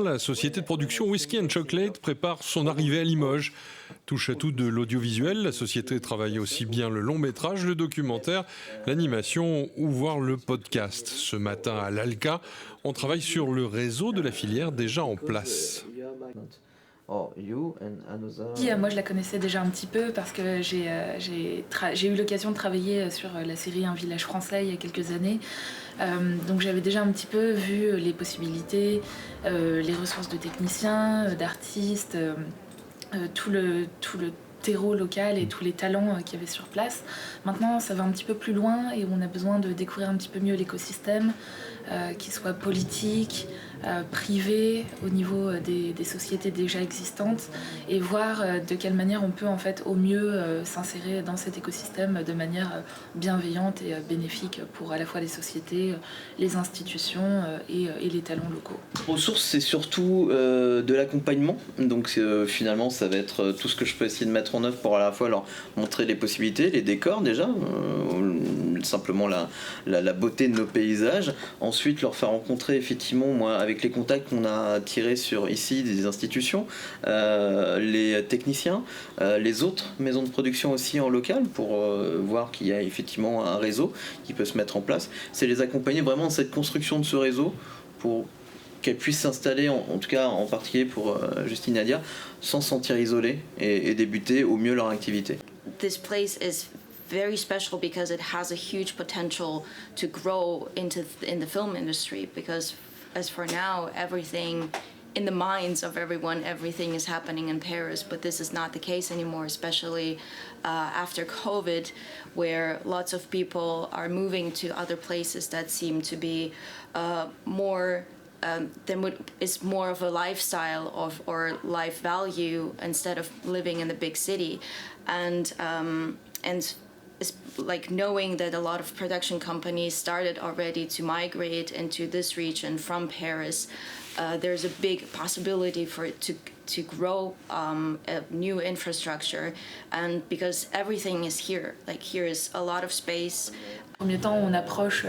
La société de production Whisky and Chocolate prépare son arrivée à Limoges. Touche à tout de l'audiovisuel, la société travaille aussi bien le long métrage, le documentaire, l'animation ou voire le podcast. Ce matin à l'ALCA, on travaille sur le réseau de la filière déjà en place. Moi, je la connaissais déjà un petit peu parce que j'ai eu l'occasion de travailler sur la série Un village français il y a quelques années. Donc j'avais déjà un petit peu vu les possibilités, les ressources de techniciens, d'artistes, tout le terreau local et tous les talents qu'il y avait sur place. Maintenant, ça va un petit peu plus loin et on a besoin de découvrir un petit peu mieux l'écosystème, qu'il soit politique, privé, au niveau des sociétés déjà existantes, et voir de quelle manière on peut en fait au mieux s'insérer dans cet écosystème de manière bienveillante et bénéfique pour à la fois les sociétés, les institutions et les talents locaux. Ressources, c'est surtout de l'accompagnement. Donc finalement, ça va être tout ce que je peux essayer de mettre en œuvre pour à la fois leur montrer les possibilités, les décors déjà, simplement la beauté de nos paysages. Ensuite, leur faire rencontrer effectivement, moi, avec les contacts qu'on a tirés sur ici des institutions, les techniciens, les autres maisons de production aussi en local pour voir qu'il y a effectivement un réseau qui peut se mettre en place. C'est les accompagner vraiment dans cette construction de ce réseau pour qu'elles puissent s'installer, en tout cas en particulier pour Justine et Nadia, sans se sentir isolées et débuter au mieux leur activité. This place is very special because it has a huge potential to grow in the film industry, because as for now everything in the minds of everyone, everything is happening in Paris, but this is not the case anymore, especially after COVID, where lots of people are moving to other places that seem to be more is more of a lifestyle or life value instead of living in the big city, and it's like knowing that a lot of production companies started already to migrate into this region from Paris. There's a big possibility for it to grow a new infrastructure, and because everything is here, like here is a lot of space. En premier temps, on approche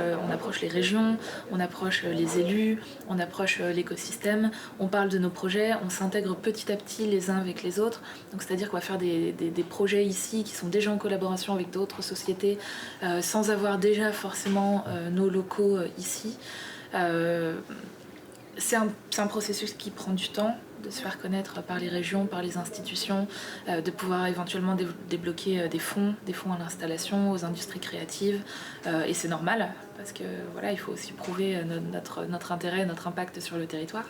les régions, on approche les élus, on approche l'écosystème, on parle de nos projets, on s'intègre petit à petit les uns avec les autres. Donc, c'est-à-dire qu'on va faire des projets ici qui sont déjà en collaboration avec d'autres sociétés, sans avoir déjà forcément nos locaux ici. C'est un processus qui prend du temps, de se faire connaître par les régions, par les institutions, de pouvoir éventuellement débloquer des fonds à l'installation, aux industries créatives. Et c'est normal, parce que voilà, il faut aussi prouver notre intérêt, notre impact sur le territoire.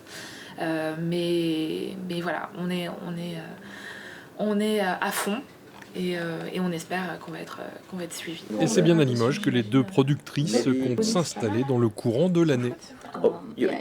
Mais voilà, on est à fond. Et on espère qu'on va être suivis. Et c'est bien à Limoges que les deux productrices comptent s'installer dans le courant de l'année.